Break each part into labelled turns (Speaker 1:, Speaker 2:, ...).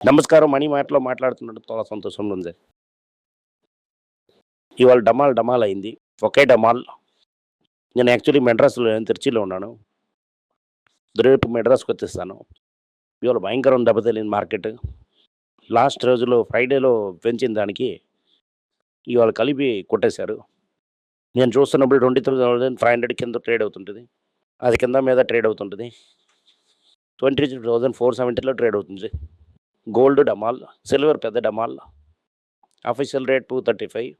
Speaker 1: నమస్కారం. మనీ మాటలో మాట్లాడుతున్నట్టు చాలా సంతోషంగా ఉంది. ఇవాళ డమాల్ డమాల్ అయింది. ఒకే డమాల్. నేను యాక్చువల్లీ మెడ్రాస్‌లో నేను తిరుచిలో ఉన్నాను. రేపు మెడ్రాస్‌కొచ్చేస్తాను. ఇవాళ భయంకరం దెబ్బతినింది మార్కెట్. లాస్ట్ రోజులో ఫ్రైడేలో పెంచిన దానికి ఇవాళ కలిపి కొట్టేశారు. నేను చూస్తున్నప్పుడు 23,500 కింద ట్రేడ్ అవుతుంటది. అది కింద మీద ట్రేడ్ అవుతుంటది. 23,470లో ట్రేడ్ అవుతుంది. గోల్డ్ డమాల్, సిల్వర్ పెద్ద డమాల్. Official rate 235.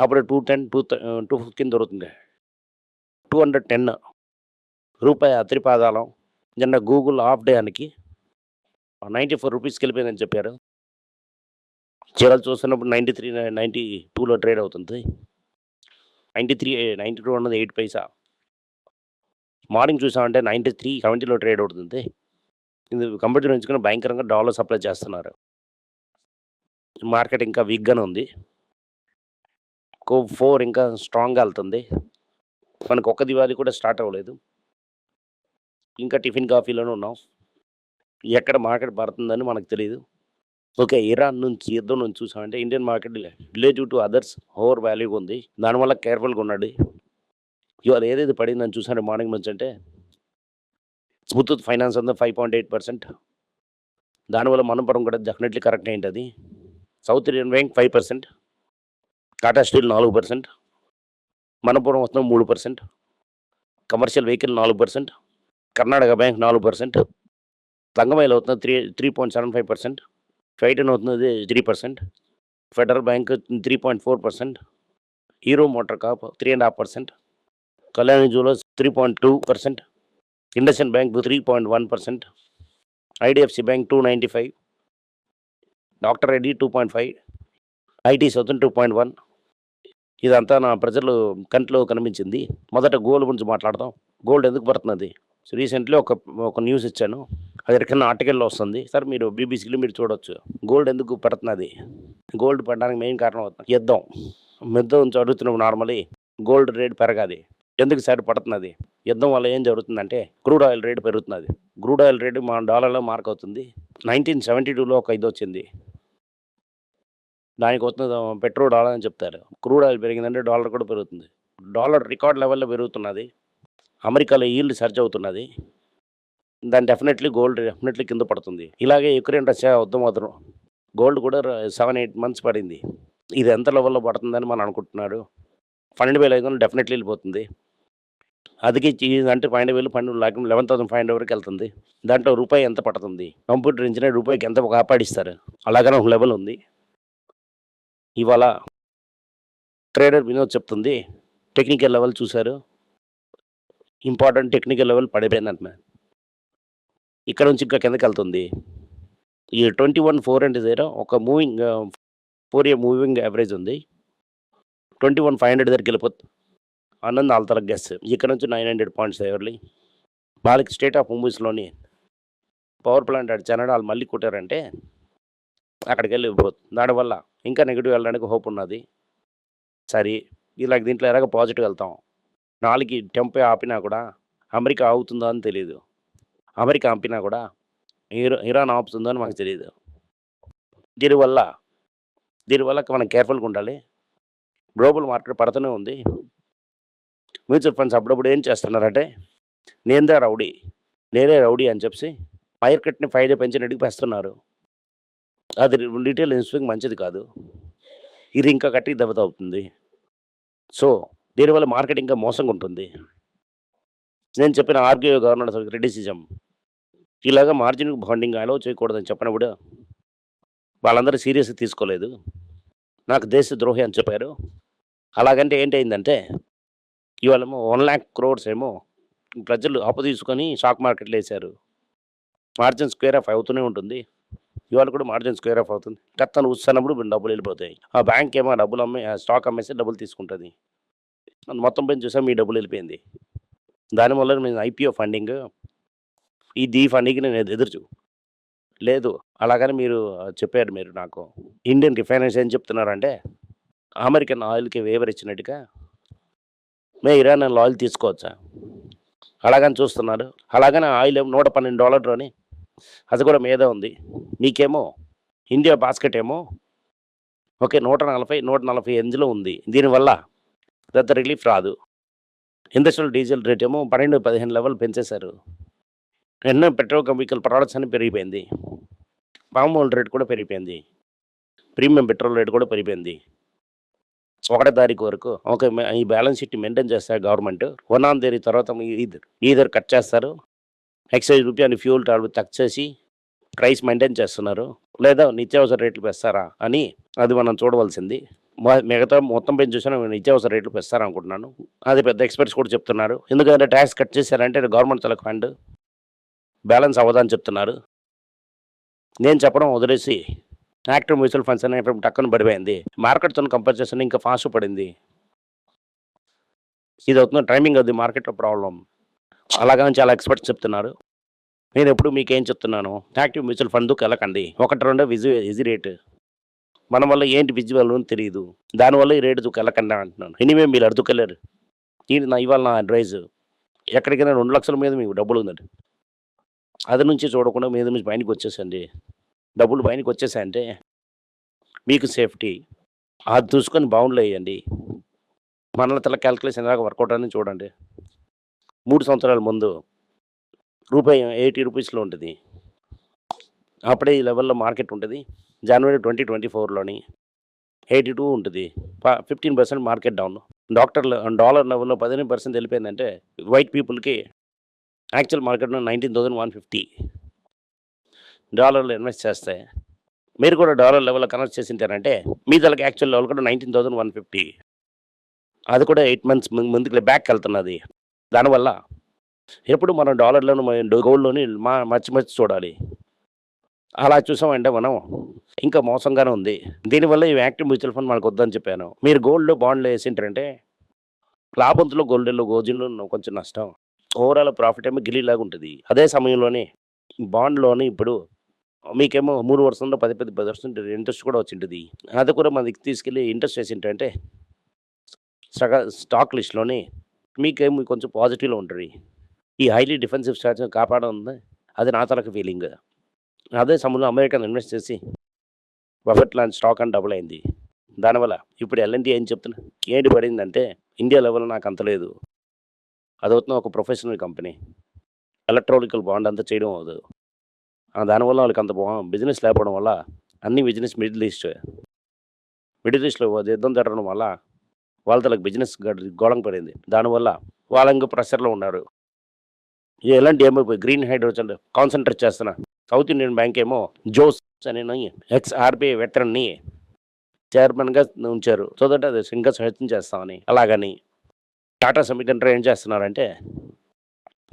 Speaker 1: అప్పుడు 210, 215 దొరుకుతుంది. 210 రూపాయి అత్రిపాదాలం. నిన్న గూగుల్ హాఫ్ డే అనికి 94 రూపీస్‌కి వెళ్ళిపోయిందని చెప్పారు. చీరలు చూస్తున్నప్పుడు 93, 92లో ట్రేడ్ అవుతుంది. 93, 92 అన్నది 8 పైసా. మార్నింగ్ చూసామంటే 93, 70లో ట్రేడ్ అవుతుంది. ఇది కంప్యూటర్ ఎంచుకొని భయంకరంగా డాలర్ సప్లై చేస్తున్నారు. మార్కెట్ ఇంకా వీక్‌గానే ఉంది. కోవ్ 4 ఇంకా స్ట్రాంగ్‌గా ఎళ్తుంది. మనకు ఒక్క దివాళీ కూడా స్టార్ట్ అవ్వలేదు. ఇంకా టిఫిన్ కాఫీలోనే ఉన్నాం. ఎక్కడ మార్కెట్ పడుతుందని మనకు తెలీదు. ఓకే. ఇరాన్ నుంచి యుద్ధం నుంచి చూసామంటే Indian market relative to others over వాల్యూగా ఉంది. దానివల్ల కేర్‌ఫుల్‌గా ఉండండి. ఇవాళ ఏదైతే పడిందని చూసాను మార్నింగ్ నుంచి అంటే ముత్తూట్ ఫైనాన్స్ అంతా 5.8%. దానివల్ల మనపురం కూడా డెఫినెట్లీ కరెక్ట్ అయింటది. South Indian bank 5%. Tata steel 4%. Manappuram వస్తుంది 3%. Commercial vehicle 4%. Karnataka bank 4%. Thangamayil అవుతుంది 3.75%. ట్రైటన్ అవుతుంది 3%. Federal bank 3.4%. Hero MotoCorp 3.5%. Kalyani jewellers 3.2%. IndusInd bank 3.1%. IDFC bank 295. Doctor Reddy 2.5. IT సౌతన్ 2.1. ఇదంతా నా ప్రజలు కంట్లో కనిపించింది. మొదట గోల్డ్ గురించి మాట్లాడదాం. గోల్డ్ ఎందుకు పడుతున్నది? రీసెంట్లీ ఒక న్యూస్ ఇచ్చాను. అది కింద ఆర్టికల్‌లో వస్తుంది. సార్ మీరు బీబీసీలో మీరు చూడొచ్చు. గోల్డ్ ఎందుకు పడుతున్నది? గోల్డ్ పడడానికి మెయిన్ కారణం యుద్ధం. యుద్ధం జరుగుతున్నప్పుడు నార్మల్లీ గోల్డ్ రేట్ పెరగాలి. ఎందుకు సార్ పడుతున్నది? యుద్ధం వల్ల ఏం జరుగుతుందంటే క్రూడ్ ఆయిల్ రేట్ పెరుగుతున్నది. క్రూడ్ ఆయిల్ రేటు మన డాలర్‌లో మార్క్ అవుతుంది. 1972లో ఒక ఇదొచ్చింది. దానికి వస్తున్న పెట్రోల్ డాలర్ అని చెప్తారు. క్రూడ్ ఆయిల్ పెరిగిందంటే డాలర్ కూడా పెరుగుతుంది. డాలర్ రికార్డ్ లెవెల్‌లో పెరుగుతున్నది. అమెరికాలో ఈల్డ్ సర్జ్ అవుతున్నది. దాని గోల్డ్ డెఫినెట్లీ కింద పడుతుంది. ఇలాగే యుక్రెయిన్ రష్యా యుద్ధం మాత్రం గోల్డ్ కూడా 7, 8 మంత్స్ పడింది. ఇది ఎంత లెవెల్‌లో పడుతుందని మనం అనుకుంటున్నారు. 12,500 డెఫినెట్లీ వెళ్ళిపోతుంది. అదికి అంటే 11,500 వరకు వెళ్తుంది. దాంట్లో రూపాయి ఎంత పడుతుంది? కంప్యూటర్ ఇంజినీర్ రూపాయికి ఎంత కాపాడిస్తారు? అలాగనే ఒక లెవెల్ ఉంది. ఇవాళ ట్రేడర్ వినోద్ చెప్తుంది టెక్నికల్ లెవెల్ చూశారు. ఇంపార్టెంట్ టెక్నికల్ లెవెల్ పడిపోయిందంటున్నారు. ఇక్కడ నుంచి ఇంకా కిందకెళ్తుంది. ఈ 21,400 ఒక మూవింగ్ 4 ఇయర్ మూవింగ్ యావరేజ్ ఉంది. 21,500 దగ్గరికి వెళ్ళిపోతుంది అన్నది వాళ్ళ తల గెస్. ఇక్కడ నుంచి 900 పాయింట్స్ ఎవర్లీ వాళ్ళకి స్టేట్ ఆఫ్ మూవీస్లోని పవర్ ప్లాంట్ అడిచానని వాళ్ళు మళ్ళీ కొట్టారంటే అక్కడికి వెళ్ళిపోతుంది. దానివల్ల ఇంకా నెగిటివ్ వెళ్ళడానికి హోప్ ఉన్నది. సరే ఇలాగ దీంట్లో ఎలాగ పాజిటివ్ వెళ్తాం. 4కి టెంపే ఆపినా కూడా అమెరికా ఆగుతుందా అని తెలియదు. అమెరికా ఆపినా కూడా ఇరాన్ ఆపుతుందో అని మాకు తెలియదు. దీనివల్ల మనం కేర్ఫుల్గా ఉండాలి. గ్లోబల్ మార్కెట్ పడుతూనే ఉంది. మ్యూచువల్ ఫండ్స్ అప్పుడప్పుడు ఏం చేస్తున్నారంటే నేనే రౌడీ అని చెప్పి మార్కెట్ని 5 పెంచినట్టుగా పెస్తున్నారు. అది రిటైల్ ఇన్వెస్టింగ్ మంచిది కాదు. ఇది ఇంకా గట్టిగా దెబ్బతవుతుంది. సో దీనివల్ల మార్కెట్ ఇంకా మోసంగా ఉంటుంది. నేను చెప్పిన ఆర్బీఐ గవర్నర్ క్రిటిసిజం ఇలాగ మార్జిన్ బాండింగ్ అలౌ చేయకూడదని చెప్పినప్పుడు వాళ్ళందరూ సీరియస్గా తీసుకోలేదు. నాకు దేశ ద్రోహి అని చెప్పారు. అలాగంటే ఏంటయిందంటే ఇవాళేమో 1,00,000 crores ఏమో ప్రజలు అప్పు తీసుకొని స్టాక్ మార్కెట్లో వేశారు. మార్జిన్ స్క్వేర్ ఆఫ్ అవుతూనే ఉంటుంది. ఇవాళ కూడా మార్జిన్ స్క్వేర్ ఆఫ్ అవుతుంది. గతను వస్తున్నప్పుడు డబ్బులు వెళ్ళిపోతాయి. ఆ బ్యాంక్ ఏమో డబ్బులు స్టాక్ అమ్మేస్తే డబ్బులు తీసుకుంటుంది. మొత్తం పైన చూసాం మీ డబ్బులు వెళ్ళిపోయింది. దానివల్ల నేను ఐపీఓ ఫండింగ్ ఈ ఫండింగ్కి నేను ఎదురు లేదు. అలాగని మీరు చెప్పారు. మీరు నాకు ఇండియన్ రిఫైనరీస్ ఏం చెప్తున్నారంటే అమెరికన్ ఆయిల్కి వేవర్ ఇచ్చినట్టుగా మేము ఇరాన్ ఆయిల్ తీసుకోవచ్చా అలాగని చూస్తున్నారు. అలాగని ఆయిల్ $112 అని అది కూడా మీద ఉంది. మీకేమో ఇండియా బాస్కెట్ ఏమో ఓకే 140, 148లో ఉంది. దీనివల్ల పెద్ద రిలీఫ్ రాదు. ఇండస్ట్రియల్ డీజిల్ రేట్ ఏమో 12, 15 లెవెల్ పెంచేశారు. ఎన్నో పెట్రోకెమికల్ ప్రొడక్ట్స్ అన్నీ పెరిగిపోయింది. పామ్ ఆయిల్ రేట్ కూడా పెరిగిపోయింది. ప్రీమియం పెట్రోల్ రేట్ కూడా పెరిగిపోయింది. 1 తారీఖు వరకు ఓకే. ఈ బ్యాలెన్స్ షీట్ మెయింటైన్ చేస్తారు గవర్నమెంట్. 1 తేదీ తర్వాత ఈథర్ కట్ చేస్తారు. ఎక్సైజ్ రూపీ అని ఫ్యూల్ కట్ చేసి ప్రైస్ మెయింటైన్ చేస్తున్నారు. లేదా నిత్యావసర రేట్లు పెంచుతారా అని అది మనం చూడవలసింది. మిగతా మొత్తం పెంచేసినా నిత్యావసర రేట్లు పెంచుతారనుకుంటున్నాను. అది పెద్ద ఎక్స్పర్ట్స్ కూడా చెప్తున్నారు. ఎందుకంటే ట్యాక్స్ కట్ చేశారంటే గవర్నమెంట్ తలకు ఫండ్ బ్యాలెన్స్ అవ్వదని చెప్తున్నారు. నేను చెప్పడం వదిలేసి యాక్టివ్ మ్యూచువల్ ఫండ్స్ అనే టక్కన పడిపోయింది. మార్కెట్తో కంపేర్ చేస్తే ఇంకా ఫాస్ట్ పడింది. ఇది అవుతున్న టైమింగ్ అది మార్కెట్లో ప్రాబ్లం. అలాగని చాలా ఎక్స్పర్ట్స్ చెప్తున్నారు. నేను ఎప్పుడు మీకేం చెప్తున్నాను, యాక్టివ్ మ్యూచువల్ ఫండ్కి వెళ్ళకండి. 1-2 ఈజీ రేటు. మన వల్ల ఏంటి విజువల్ అని తెలియదు. దానివల్ల ఈ రేటు వెళ్ళకండి అంటున్నాను. ఎనీవే మీరు అడుగుకెళ్ళారు. ఇవాళ నా అడ్వైజ్ ఎక్కడికైనా 2 లక్షల మీద మీకు డబ్బులు ఉందండి. అది నుంచి చూడకుండా మీద నుంచి పైనకి వచ్చేసండి. డబ్బులు పైనకి వచ్చేసాయంటే మీకు సేఫ్టీ. అది చూసుకొని బౌండ్లో వేయండి. మన తల క్యాలిక్యులేషన్ ఎలాగ వర్కౌట్ అని చూడండి. 3 సంవత్సరాల ముందు రూపాయి 80 రూపీస్లో ఉంటుంది. అప్పుడే ఈ లెవెల్లో మార్కెట్ ఉంటుంది. జనవరి 2024లోని 82 ఉంటుంది. 15% మార్కెట్ డౌన్. డాలర్ లెవెల్లో 18% వెళ్ళిపోయిందంటే వైట్ పీపుల్కి యాక్చువల్ మార్కెట్లో 19,150 డాలర్లు ఇన్వెస్ట్ చేస్తే మీరు కూడా డాలర్ లెవెల్లో కనెక్ట్ చేసి ఉంటారంటే మీ తలకి యాక్చువల్ లెవెల్ కూడా 19,150. అది కూడా 8 మంత్స్ ముందుకు బ్యాక్ వెళ్తున్నది. దానివల్ల ఎప్పుడు మనం డాలర్లోను గోల్డ్లోని మర్చి చూడాలి. అలా చూసామంటే మనం ఇంకా మోసంగానే ఉంది. దీనివల్ల ఈ యాక్టివ్ మ్యూచువల్ ఫండ్ మనకు వద్దని చెప్పాను. మీరు గోల్డ్ బాండ్లు వేసింటారంటే లాభంతులో గోల్డ్లో కొంచెం నష్టం. ఓవరాల్ ప్రాఫిట్ ఏమో గిల్లీలాగా ఉంటుంది. అదే సమయంలోనే బాండ్లోని ఇప్పుడు మీకేమో 3 వర్షంలో 10% ఇంట్రెస్ట్ కూడా వచ్చింటుంది. అది కూడా మనకి తీసుకెళ్ళి ఇంట్రెస్ట్ వేసింటే స్టాక్ లిస్ట్లోని మీకేమో కొంచెం పాజిటివ్లో ఉంటుంది. ఈ హైలీ డిఫెన్సివ్ స్ట్రాటజీ కాపాడడం అది నా తరకు ఫీలింగ్. అదే సమయంలో అమెరికన్ ఇన్వెస్ట్ చేసి బఫెట్ లాంటి స్టాక్ అని డబుల్ అయింది. దానివల్ల ఇప్పుడు ఎల్ఎన్టీ ఏం చెప్తున్నా ఏంటి పడిందంటే ఇండియా లెవెల్ నాకు అంత లేదు. అదవుతున్న ఒక ప్రొఫెషనల్ కంపెనీ ఎలక్ట్రానికల్ బాండ్ అంతా చేయడం అవ్వదు. దానివల్ల వాళ్ళకి అంత బిజినెస్ లేకపోవడం వల్ల అన్ని బిజినెస్ మిడిల్ ఈస్ట్లో యుద్ధం జరగడం వల్ల వాళ్ళ తలకు బిజినెస్ గోళం పడింది. దానివల్ల వాళ్ళ ఇంకా ప్రెషర్లో ఉన్నారు. ఎలాంటి ఏమైపోయి గ్రీన్ హైడ్రోజన్ కాన్సన్ట్రేట్ చేస్తున్నా. సౌత్ ఇండియన్ బ్యాంక్ ఏమో జోస్ అని ఎక్స్-ఆర్బీఐ వెటరన్ని చైర్మన్గా ఉంచారు. సో దట్ అది ఇంకా సహాయం చేస్తామని. అలాగని టాటా సెమీకండక్టర్ ఏం చేస్తున్నారంటే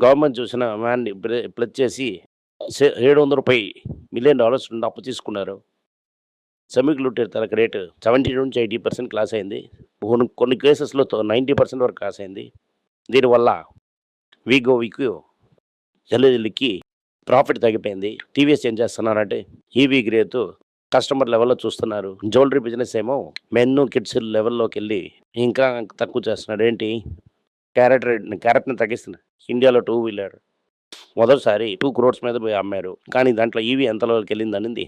Speaker 1: గవర్నమెంట్ చూసిన మ్యాన్ని ప్లెజ్ చేసి $730 మిలియన్ నుండి అప్పు తీసుకున్నారు. సెమీకండక్టర్ తనకు రేటు 70 నుంచి 80% క్లాస్ అయింది. కొన్ని కేసెస్లో 90% వరకు క్లాస్ అయింది. దీనివల్ల వీకు ఎల్ఈడికి ప్రాఫిట్ తగ్గిపోయింది. టీవీఎస్ ఏం చేస్తున్నారంటే ఈవీ గ్రేత్ కస్టమర్ లెవెల్లో చూస్తున్నారు. జ్యువెలరీ బిజినెస్ ఏమో మెన్ కిడ్స్ లెవెల్లోకి వెళ్ళి ఇంకా తక్కువ చేస్తున్నారు. ఏంటి క్యారెట్ని తగ్గిస్తున్నారు. ఇండియాలో 2 వీలర్ మొదటిసారి 2 crores మీద పోయి అమ్మారు. కానీ దాంట్లో ఈవీ ఎంతలోకి వెళ్ళిందనింది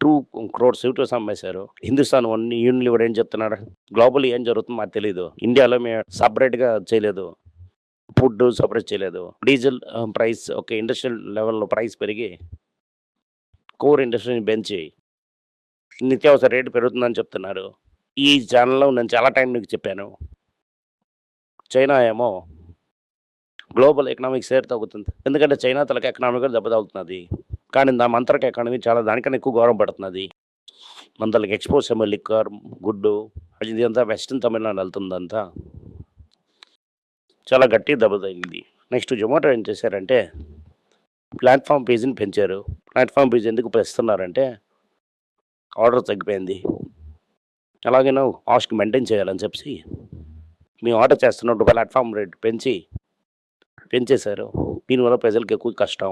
Speaker 1: 2 crores స్కూటర్స్ అమ్మేశారు. హిందుస్థాన్ యూనిలివర్ ఏం చెప్తున్నారు, గ్లోబల్ ఏం జరుగుతుందో మాకు తెలియదు. ఇండియాలో మేము సపరేట్గా చేయలేదు, ఫుడ్ సపరేట్ చేయలేదు. డీజిల్ ప్రైస్ ఒక ఇండస్ట్రియల్ లెవెల్లో ప్రైస్ పెరిగి కోర్ ఇండస్ట్రీని పెంచి నిత్యావసర రేటు పెరుగుతుందని చెప్తున్నారు. ఈ ఛానల్లో నేను చాలా టైం మీకు చెప్పాను. చైనా ఏమో గ్లోబల్ ఎకనామిక్ షేర్ తగ్గుతుంది. ఎందుకంటే చైనా తలకి ఎకనామిక్ దెబ్బ తగ్గుతున్నది. కానీ మంతరక ఎకానమీ చాలా దానికన్నా ఎక్కువ గౌరవం పడుతున్నది. మనకి ఎక్స్పోర్ట్స్ ఏమో లిక్కర్, గుడ్డు ఇది అంతా వెస్ట్రన్ తమిళనాడు వెళ్తుందంతా చాలా గట్టి దెబ్బ తగిలింది. నెక్స్ట్ జొమాటో ఏం చేశారంటే ప్లాట్ఫామ్ ఫీజుని పెంచారు. ప్లాట్ఫామ్ ఫీజు ఎందుకు పెంచుతున్నారంటే ఆర్డర్ తగ్గిపోయింది. అలాగే కాస్ట్ మెయింటైన్ చేయాలని చెప్పి మేము ఆర్డర్ చేస్తున్నట్టు ప్లాట్ఫామ్ రేట్ పెంచేశారు. దీనివల్ల ప్రజలకు ఎక్కువ కష్టం.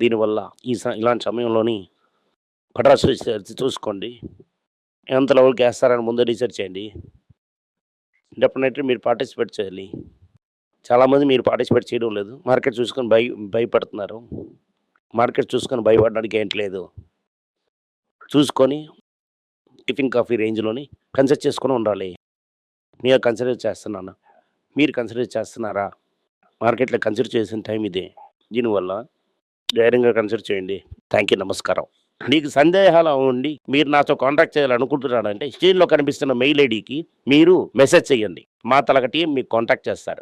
Speaker 1: దీనివల్ల ఇలాంటి సమయంలోని పటాస్ చూసుకోండి. ఎంత లెవెల్కి వేస్తారని ముందే రీసెర్చ్ చేయండి. డెఫినెట్లీ మీరు పార్టిసిపేట్ చేయాలి. చాలామంది మీరు పార్టిసిపేట్ చేయడం లేదు. మార్కెట్ చూసుకొని భయపడుతున్నారు. మార్కెట్ చూసుకొని భయపడడానికి ఏంటి లేదు. చూసుకొని టిఫిన్ కాఫీ రేంజ్‌లోని కన్సిడర్ చేసుకొని ఉండాలి. నేను కన్సిడర్ చేస్తున్నాను. మీరు కన్సిడర్ చేస్తున్నారా? మార్కెట్‌లో కన్సిడర్ చేసిన టైం ఇదే. దీనివల్ల ధైర్యంగా కన్సిడర్ చేయండి. Thank you. నమస్కారం. మీకు సందేహాలు ఉండి మీరు నాతో కాంటాక్ట్ చేయాలనుకుంటున్నారంటే స్క్రీన్‌లో కనిపిస్తున్న మెయిల్ ఐడీకి మీరు మెసేజ్ చేయండి. మా తరగతి మీకు కాంటాక్ట్ చేస్తారు.